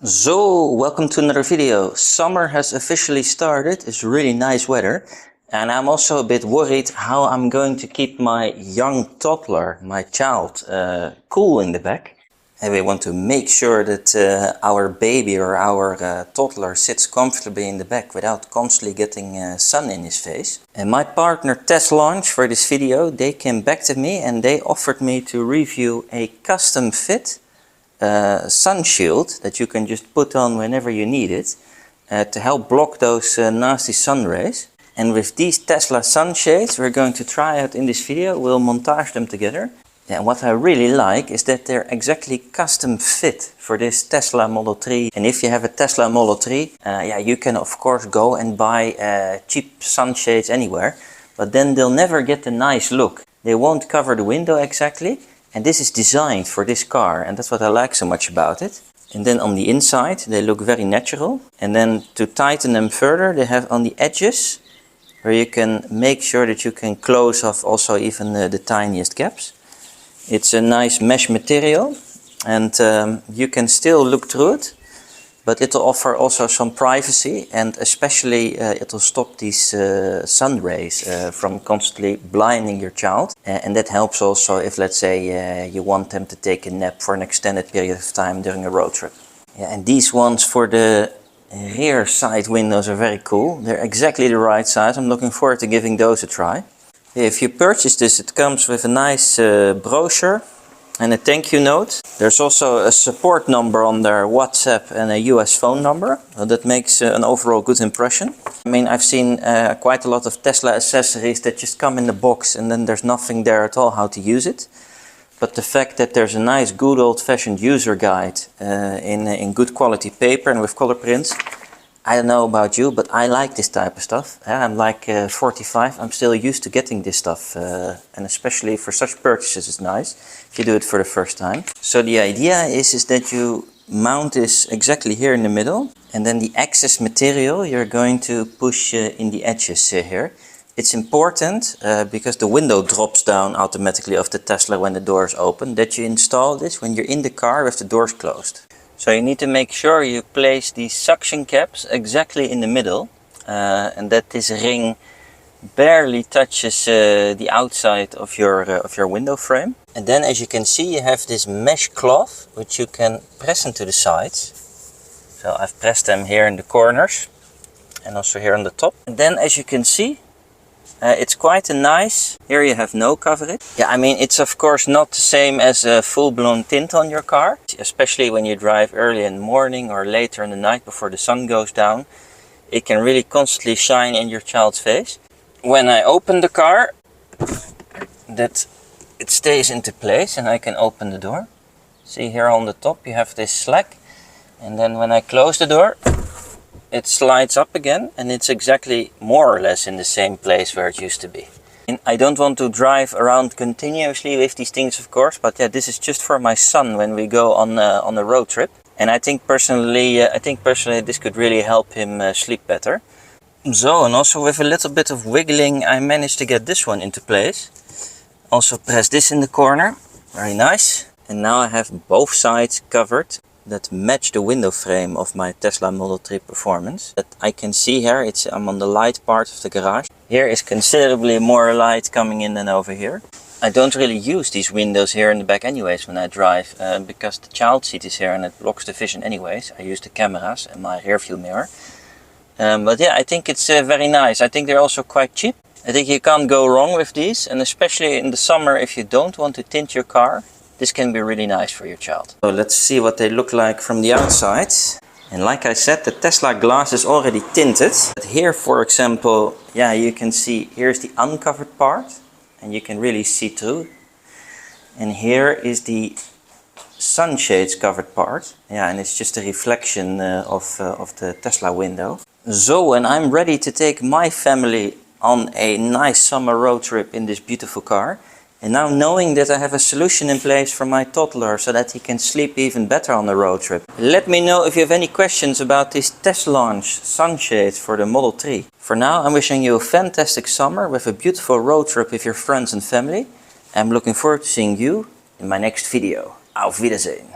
So, welcome to another video. Summer has officially started. It's really nice weather. And I'm also a bit worried how I'm going to keep my young toddler, my child, cool in the back. And we want to make sure that our baby or our toddler sits comfortably in the back without constantly getting sun in his face. And my partner Test Launch for this video, they came back to me and they offered me to review a custom fit sun shield that you can just put on whenever you need it to help block those nasty sun rays. And with these Tesla sunshades we're going to try out in this video. We'll montage them together. And what I really like is that they're exactly custom fit for this Tesla Model 3. And if you have a Tesla Model 3, yeah, you can of course go and buy cheap sunshades anywhere, but then they'll never get the nice look. They won't cover the window exactly. And this is designed for this car, and that's what I like so much about it. And then on the inside they look very natural. And then to tighten them further, they have on the edges where you can make sure that you can close off also even the tiniest gaps. It's a nice mesh material, and you can still look through it, but it'll offer also some privacy, and especially it'll stop these sun rays from constantly blinding your child. And that helps also if, let's say, you want them to take a nap for an extended period of time during a road trip. Yeah, and these ones for the rear side windows are very cool. They're exactly the right size. I'm looking forward to giving those a try. If you purchase this, it comes with a nice brochure and a thank you note. There's also a support number on their WhatsApp and a US phone number. So that makes an overall good impression. I mean, I've seen quite a lot of Tesla accessories that just come in the box and then there's nothing there at all how to use it. But the fact that there's a nice good old-fashioned user guide in good quality paper and with color prints. I don't know about you, but I like this type of stuff. I'm like 45, I'm still used to getting this stuff. And especially for such purchases it's nice if you do it for the first time. So the idea is that you mount this exactly here in the middle. And then the excess material you're going to push in the edges here. It's important because the window drops down automatically of the Tesla when the door is open, that you install this when you're in the car with the doors closed. So you need to make sure you place these suction caps exactly in the middle and that this ring barely touches the outside of your window frame. And then, as you can see, you have this mesh cloth which you can press into the sides. So I've pressed them here in the corners and also here on the top. And then, as you can see, it's quite a nice, here you have no coverage. Yeah, I mean, it's of course not the same as a full-blown tint on your car, especially when you drive early in the morning or later in the night before the sun goes down. It can really constantly shine in your child's face. When I open the car, that it stays into place and I can open the door. See here on the top you have this slack, and then when I close the door, it slides up again and it's exactly more or less in the same place where it used to be. And I don't want to drive around continuously with these things, of course, but yeah, this is just for my son when we go on a road trip. And I think personally this could really help him sleep better. So, and also with a little bit of wiggling I managed to get this one into place. Also press this in the corner, very nice. And now I have both sides covered that match the window frame of my Tesla Model 3 Performance. That I can see here, I'm on the light part of the garage. Here is considerably more light coming in than over here. I don't really use these windows here in the back anyways when I drive, because the child seat is here and it blocks the vision anyways. I use the cameras and my rear view mirror. But yeah, I think it's very nice. I think they're also quite cheap. I think you can't go wrong with these, and especially in the summer if you don't want to tint your car, this can be really nice for your child. So let's see what they look like from the outside. And like I said, the Tesla glass is already tinted. But here, for example, yeah, you can see here's the uncovered part and you can really see through. And here is the sunshades covered part. Yeah, and it's just a reflection of the Tesla window. So when I'm ready to take my family on a nice summer road trip in this beautiful car, and now knowing that I have a solution in place for my toddler so that he can sleep even better on the road trip. Let me know if you have any questions about this Test Launch sunshades for the Model 3. For now, I'm wishing you a fantastic summer with a beautiful road trip with your friends and family. I'm looking forward to seeing you in my next video. Auf Wiedersehen.